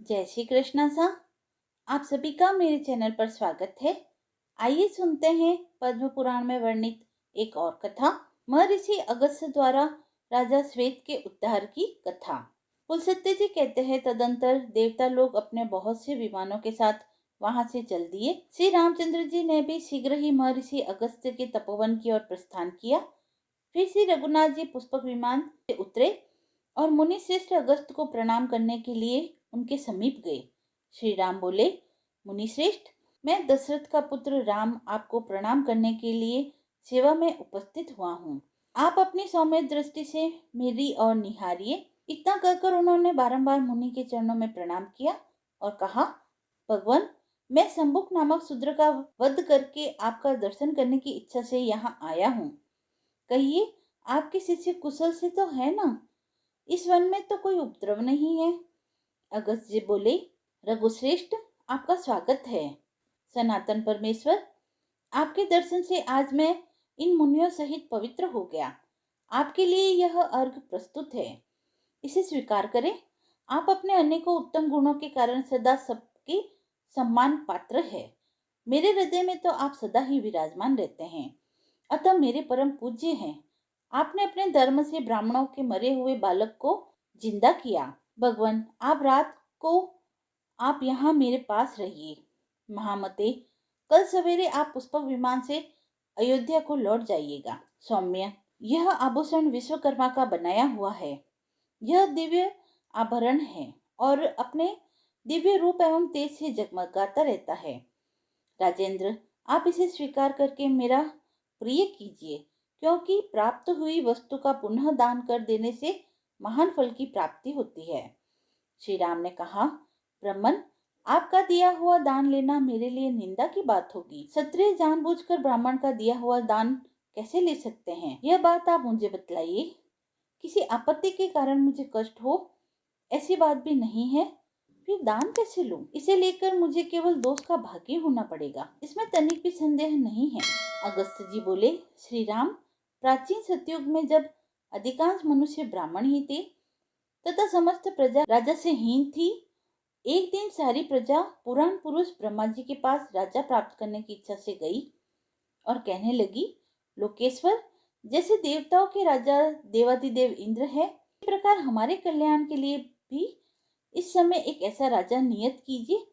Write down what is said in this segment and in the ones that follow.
जय श्री कृष्णा सा। आप सभी का मेरे चैनल पर स्वागत है। आइए सुनते हैं पद्म पुराण में वर्णित एक और कथा, महर्षि अगस्त्य द्वारा राजा श्वेत के उद्धार की कथा। पुलस्त्य जी कहते हैं, तदंतर देवता लोग अपने बहुत से विमानों के साथ वहां से चल दिए। श्री रामचंद्र जी ने भी शीघ्र ही महर्षि अगस्त्य के तपोवन की ओर प्रस्थान किया। फिर श्री रघुनाथ जी पुष्पक विमान से उतरे और मुनि श्रेष्ठ अगस्त्य को प्रणाम करने के लिए उनके समीप गए। श्री राम बोले, मुनि श्रेष्ठ, मैं दशरथ का पुत्र राम आपको प्रणाम करने के लिए सेवा में उपस्थित हुआ हूँ। आप अपनी सौम्य दृष्टि से मेरी ओर निहारिए। इतना कहकर उन्होंने बारंबार मुनि के चरणों में प्रणाम किया और कहा, भगवान, मैं संबुक नामक शूद्र का वध करके आपका दर्शन करने की इच्छा से यहाँ आया हूँ। कहिए, आपके शिष्य कुशल से तो है ना? इस वन में तो कोई उपद्रव नहीं है। अगस्त्य जी बोले, रघुश्रेष्ठ, आपका स्वागत है। सनातन परमेश्वर, आपके दर्शन से आज मैं इन मुनियों सहित पवित्र हो गया। आपके लिए यह अर्घ प्रस्तुत है, इसे स्वीकार करें। आप अपने अनेकों उत्तम गुणों के कारण सदा सबके सम्मान पात्र है। मेरे हृदय में तो आप सदा ही विराजमान रहते हैं, अतः मेरे परम पूज्य हैं। आपने अपने धर्म से ब्राह्मणों के मरे हुए बालक को जिंदा किया। भगवान, आप रात को आप यहाँ मेरे पास रहिए। महामते, कल सवेरे आप पुष्पक विमान से अयोध्या को लौट जाइएगा। सौम्य, यह आभूषण विश्वकर्मा का बनाया हुआ है। यह दिव्य आभरण है और अपने दिव्य रूप एवं तेज से जगमगाता रहता है। राजेंद्र, आप इसे स्वीकार करके मेरा प्रिय कीजिए, क्योंकि प्राप्त हुई वस्तु का पुनः दान कर देने से महान फल की प्राप्ति होती है। श्री राम ने कहा, ब्राह्मण, आपका दिया हुआ दान लेना मेरे लिए निंदा की बात होगी। क्षत्रिय जानबूझकर ब्राह्मण का दिया हुआ दान कैसे ले सकते हैं? यह बात आप मुझे बतलाइए। किसी आपत्ति के कारण मुझे कष्ट हो, ऐसी बात भी नहीं है, फिर दान कैसे लूं? इसे लेकर मुझे केवल दोष का भागी होना पड़ेगा, इसमें तनिक भी संदेह नहीं है। अगस्त्य जी बोले, श्री राम, प्राचीन सतयुग में जब अधिकांश मनुष्य ब्राह्मण ही थे तथा समस्त प्रजा राजा से हीन थी, एक दिन सारी प्रजा पुराण पुरुष ब्रह्मा जी के पास राजा प्राप्त करने की इच्छा से गई और कहने लगी, लोकेश्वर, जैसे देवताओं के राजा देवाधिदेव इंद्र है, इसी प्रकार हमारे कल्याण के लिए भी इस समय एक ऐसा राजा नियत कीजिए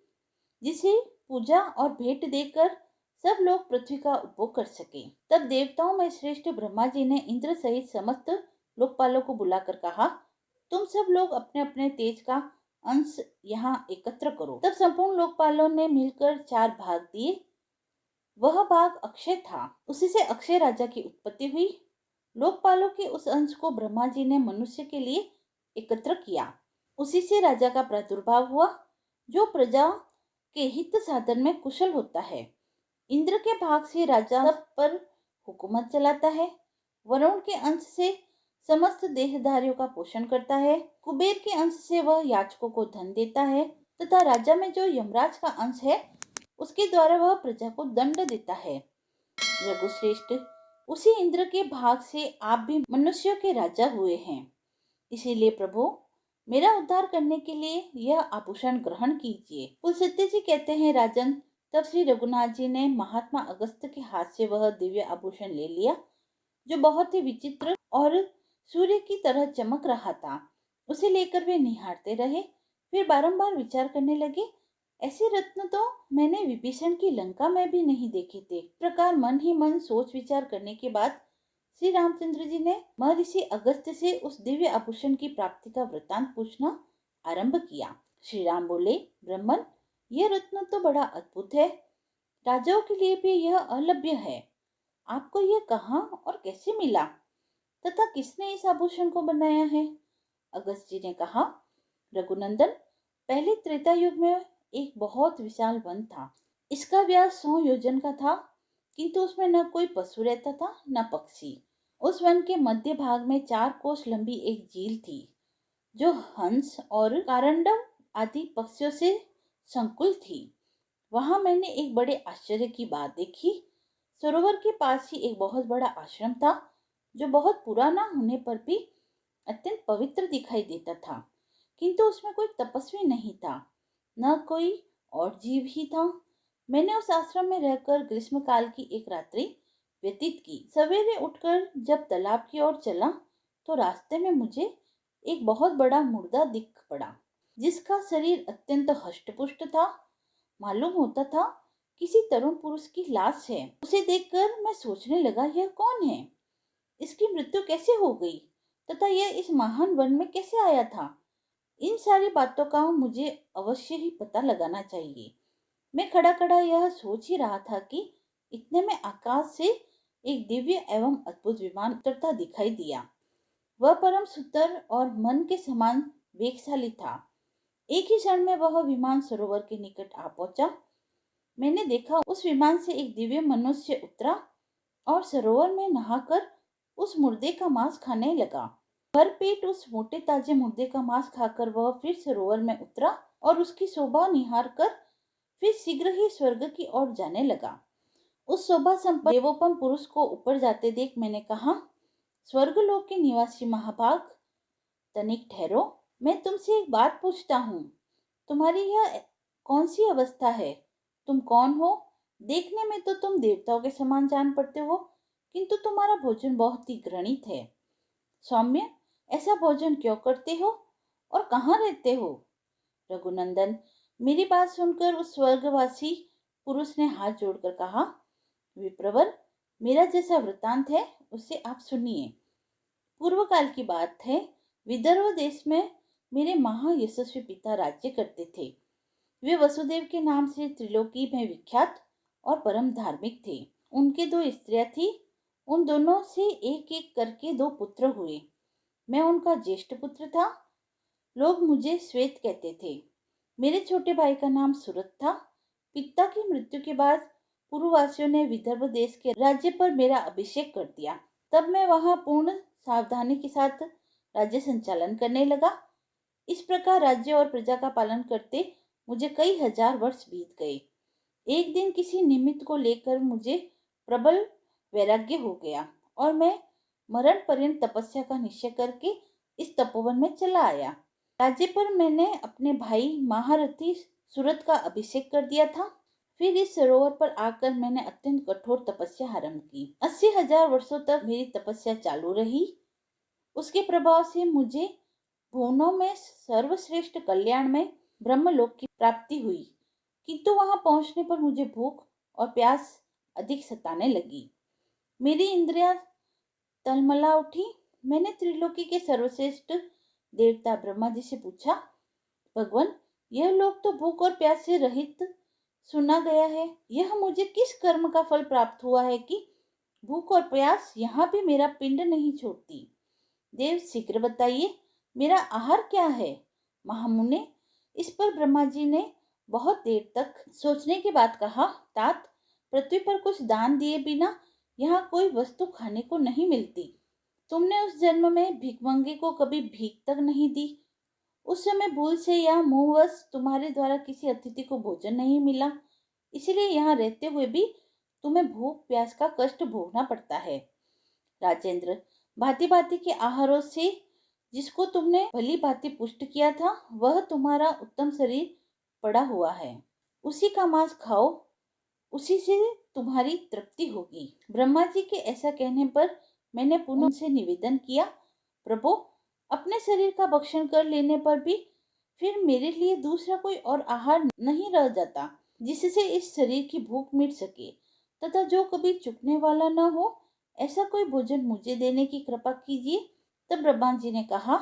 जिसे पूजा और भेंट देकर सब लोग पृथ्वी का उपभोग कर सके। तब देवताओं में श्रेष्ठ ब्रह्मा जी ने इंद्र सहित समस्त लोकपालों को बुलाकर कहा, तुम सब लोग अपने अपने तेज का अंश यहाँ एकत्र करो। तब संपूर्ण लोकपालों ने मिलकर 4 भाग दिए। वह भाग अक्षय था, उसी से अक्षय राजा की उत्पत्ति हुई। लोकपालों के उस अंश को ब्रह्मा जी ने मनुष्य के लिए एकत्र किया। उसी से राजा का प्रादुर्भाव हुआ, जो प्रजा के हित साधन में कुशल होता है। इंद्र के भाग से राजा सब पर हुकूमत चलाता है। वरुण के अंश से समस्त देहधारियों का पोषण करता है। कुबेर के अंश से वह याचकों को धन देता है तथा राजा में जो यमराज का अंश है, उसके द्वारा वह प्रजा को दंड देता है। रघुश्रेष्ठ, उसी इंद्र के भाग से आप भी मनुष्यों के राजा हुए हैं। इसीलिए प्रभु, मेरा उद्धार करने के लिए यह आभूषण ग्रहण कीजिए। पुलस्त्य जी कहते हैं, राजन, तब श्री रघुनाथ जी ने महात्मा अगस्त्य के हाथ से वह दिव्य आभूषण ले लिया, जो बहुत ही विचित्र और सूर्य की तरह चमक रहा था। उसे लेकर वे निहारते रहे, फिर बारंबार विचार करने लगे, ऐसे रत्न तो मैंने विभीषण की लंका में भी नहीं देखे थे। इस प्रकार मन ही मन सोच विचार करने के बाद श्री रामचंद्र जी ने महर्षि अगस्त्य से उस दिव्य आभूषण की प्राप्ति का वृतांत पूछना आरंभ किया। श्री राम बोले, ब्राह्मण, यह रत्न तो बड़ा अद्भुत है। राजाओं के लिए भी यह अलभ्य है। आपको यह कहाँ और कैसे मिला तथा किसने इस आभूषण को बनाया है? अगस्त्य जी ने कहा, रघुनंदन, पहले त्रेता युग में एक बहुत विशाल वन था। इसका व्यास 100 योजन का था, किंतु उसमें न कोई पशु रहता था न पक्षी। उस वन के मध्य भाग में 4 कोस लंबी एक झील थी, जो हंस और कारंडव आदि पक्षियों से संकुल थी। वहां मैंने एक बड़े आश्चर्य की बात देखी। सरोवर के पास ही एक बहुत बड़ा आश्रम था, जो बहुत पुराना होने पर भी अत्यंत पवित्र दिखाई देता था, किंतु उसमें कोई तपस्वी नहीं था। न कोई और जीव ही था। मैंने उस आश्रम में रहकर ग्रीष्मकाल की एक रात्रि व्यतीत की। सवेरे उठकर जब तालाब की ओर चला तो रास्ते में मुझे एक बहुत बड़ा मुर्दा दिख पड़ा, जिसका शरीर अत्यंत हष्टपुष्ट था। मालूम होता था किसी तरुण पुरुष की लाश है। उसे देखकर मैं सोचने लगा, यह कौन है, इसकी मृत्यु कैसे हो गई तथा यह इस महान वन में कैसे आया था। इन सारी बातों का मुझे अवश्य ही पता लगाना चाहिए। मैं खड़ा खड़ा यह सोच ही रहा था कि इतने में आकाश से एक दिव्य एवं अद्भुत विमान उतरता दिखाई दिया। वह परम सुंदर और मन के समान वेगशाली था। एक ही क्षण में वह विमान सरोवर के निकट आ पहुंचा। मैंने देखा उस विमान से एक दिव्य मनुष्य उतरा और सरोवर में नहाकर उस मुर्दे का मांस खाने लगा। भर पेट उस मोटे ताजे मुर्दे का मांस खाकर वह फिर सरोवर में उतरा और उसकी शोभा निहार कर फिर शीघ्र ही स्वर्ग की ओर जाने लगा। उस शोभा संपन्न देवोपम पुरुष को ऊपर जाते देख मैंने कहा, स्वर्गलोक के निवासी महाभाग, तनिक ठहरो। मैं तुमसे एक बात पूछता हूँ। तुम्हारी यह कौन सी अवस्था है? तुम कौन हो? देखने में तो तुम देवताओं के समान जान पड़ते हो, किंतु तुम्हारा भोजन बहुत ही घृणित है। सौम्य, ऐसा भोजन क्यों करते हो और कहाँ रहते हो? रघुनंदन, मेरी बात सुनकर उस स्वर्गवासी पुरुष ने हाथ जोड़कर कहा, विप्रवर, मेरा जैसा वृतांत है उसे आप सुनिए। पूर्व काल की बात है। विदर्भ देश में मेरे महायशस्वी पिता राज्य करते थे। वे वसुदेव के नाम से त्रिलोकी में विख्यात और परम धार्मिक थे। उनके दो स्त्रियां थी। उन दोनों से एक एक करके दो पुत्र हुए। मैं उनका ज्येष्ठ पुत्र था। लोग मुझे श्वेत कहते थे। मेरे छोटे भाई का नाम सूरत था। पिता की मृत्यु के बाद पूर्ववासियों ने विदर्भ देश के राज्य पर मेरा अभिषेक कर दिया। तब मैं वहां पूर्ण सावधानी के साथ राज्य संचालन करने लगा। इस प्रकार राज्य और प्रजा का पालन करते मुझे कई हजार वर्ष बीत गए। एक दिन किसी निमित्त को लेकर मुझे प्रबल वैराग्य हो गया और मैं मरण पर्यंत तपस्या का निश्चय करके इस तपोवन में चला आया। राज्य पर मैंने अपने भाई महारथी सूरत का अभिषेक कर दिया था। फिर इस सरोवर पर आकर मैंने अत्यंत कठोर तपस्या आरंभ की। 80,000 वर्षों तक मेरी तपस्या चालू रही। उसके प्रभाव से मुझे भुवनों में सर्वश्रेष्ठ कल्याण में ब्रह्मलोक की प्राप्ति हुई, किंतु वहां पहुंचने पर मुझे भूख और प्यास अधिक सताने लगी। मेरी इंद्रियां तलमला उठी। मैंने त्रिलोकी के सर्वश्रेष्ठ देवता ब्रह्मा जी से पूछा, भगवान, यह लोक तो भूख और प्यास से रहित सुना गया है। यह मुझे किस कर्म का फल प्राप्त हुआ है कि भूख और प्यास यहाँ भी मेरा पिंड नहीं छोड़ती? देव, शीघ्र बताइए, मेरा आहार क्या है? महामुने, इस पर ब्रह्मा जी ने बहुत देर तक सोचने के बाद कहा, तात, पृथ्वी पर कुछ दान दिए बिना यहाँ कोई वस्तु खाने को नहीं मिलती। तुमने उस जन्म में भिखमंगे को कभी भीख तक नहीं दी। उस समय भूल से या मोहवश तुम्हारे द्वारा किसी अतिथि को भोजन नहीं मिला, इसलिए यहाँ रहते हुए भी तुम्हें भूख प्यास का कष्ट भोगना पड़ता है। राजेंद्र, भांति भांति के आहारों से जिसको तुमने भली भांति पुष्ट किया था, वह तुम्हारा उत्तम शरीर पड़ा हुआ है। उसी का मांस खाओ, उसी से तुम्हारी तृप्ति होगी। ब्रह्मा जी के ऐसा कहने पर मैंने पुनः उनसे निवेदन किया, प्रभु, अपने शरीर का भक्षण कर लेने पर भी फिर मेरे लिए दूसरा कोई और आहार नहीं रह जाता जिससे इस शरीर की भूख मिट सके, तथा जो कभी चुकने वाला न हो, ऐसा कोई भोजन मुझे देने की कृपा कीजिए। तब ब्रह्मा जी ने कहा,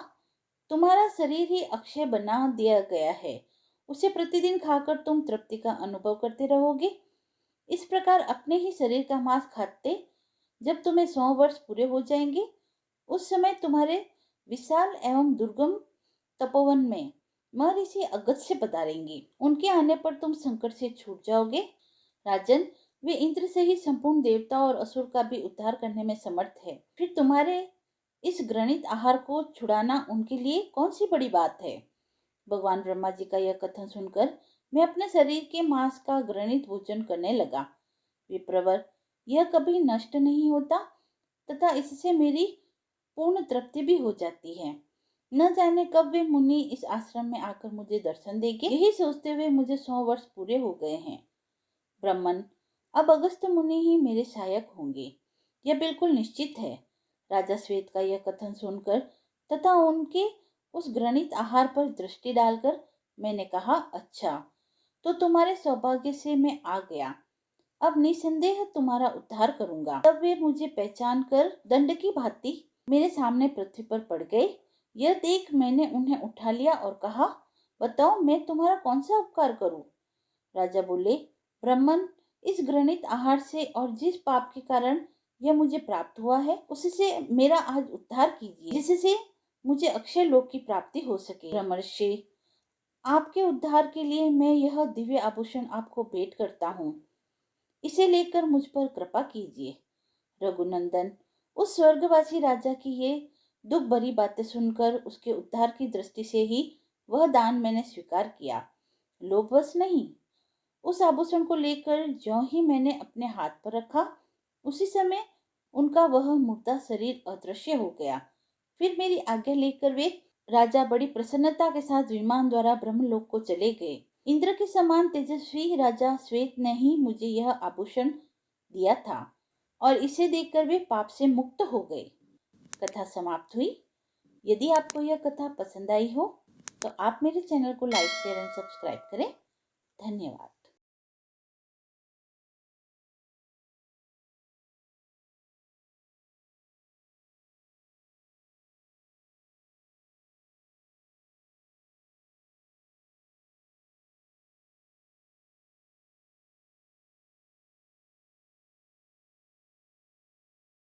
तुम्हारा शरीर ही अक्षय बना दिया गया है, उसे प्रतिदिन खाकर तुम तृप्ति का अनुभव करते रहोगे। इस प्रकार अपने ही शरीर का मांस खाते जब तुम्हें 100 वर्ष पूरे हो जाएंगे, उस समय तुम्हारे विशाल एवं दुर्गम तपोवन में महर्षि अगस्त्य पधारेंगे। उनके आने पर तुम संकट से छूट जाओगे। राजन, वे इंद्र से ही संपूर्ण देवता और असुर का भी उद्धार करने में समर्थ है। फिर तुम्हारे इस घृणित आहार को छुड़ाना उनके लिए कौन सी बड़ी बात है? भगवान ब्रह्मा जी का यह कथन सुनकर मैं अपने शरीर के मांस का घृणित भोजन करने लगा। विप्रवर, यह कभी नष्ट नहीं होता तथा इससे मेरी पूर्ण तृप्ति भी हो जाती है। न जाने कब वे मुनि इस आश्रम में आकर मुझे दर्शन देंगे। यही सोचते हुए मुझे 100 वर्ष पूरे हो गए हैं। ब्राह्मण, अब अगस्त्य मुनि ही मेरे सहायक होंगे, यह बिल्कुल निश्चित है। राजा श्वेत का यह कथन सुनकर तथा उनके उस घृणित आहार पर दृष्टि डालकर मैंने कहा, अच्छा, तो तुम्हारे सौभाग्य से मैं आ गया। अब निसंदेह तुम्हारा उद्धार करूंगा। तब वे मुझे पहचान कर दंड की भांति मेरे सामने पृथ्वी पर पड़ गए। यह देख मैंने उन्हें उठा लिया और कहा, बताओ मैं तुम्हारा कौन सा उपकार करूं। राजा बोले, ब्राह्मण, इस घृणित आहार से और जिस पाप के कारण यह मुझे प्राप्त हुआ है उससे मेरा आज उद्धार कीजिए, जिससे मुझे अक्षय लोक की प्राप्ति हो सके। ब्रह्मर्षि, आपके उद्धार के लिए मैं यह दिव्य आभूषण आपको भेंट करता हूँ, इसे लेकर मुझ पर कृपा कीजिए। रघुनंदन, उस स्वर्गवासी राजा की ये दुख भरी बातें सुनकर उसके उद्धार की दृष्टि से ही वह दान मैंने स्वीकार किया, लोभवश नहीं। उस आभूषण को लेकर ज्यों ही मैंने अपने हाथ पर रखा, उसी समय उनका वह मुर्दा शरीर अदृश्य हो गया। फिर मेरी आज्ञा लेकर वे राजा बड़ी प्रसन्नता के साथ विमान द्वारा ब्रह्मलोक को चले गए। इंद्र के समान तेजस्वी राजा श्वेत ने ही मुझे यह आभूषण दिया था और इसे देखकर वे पाप से मुक्त हो गए। कथा समाप्त हुई। यदि आपको यह कथा पसंद आई हो तो आप मेरे चैनल को लाइक, शेयर एंड सब्सक्राइब करें। धन्यवाद।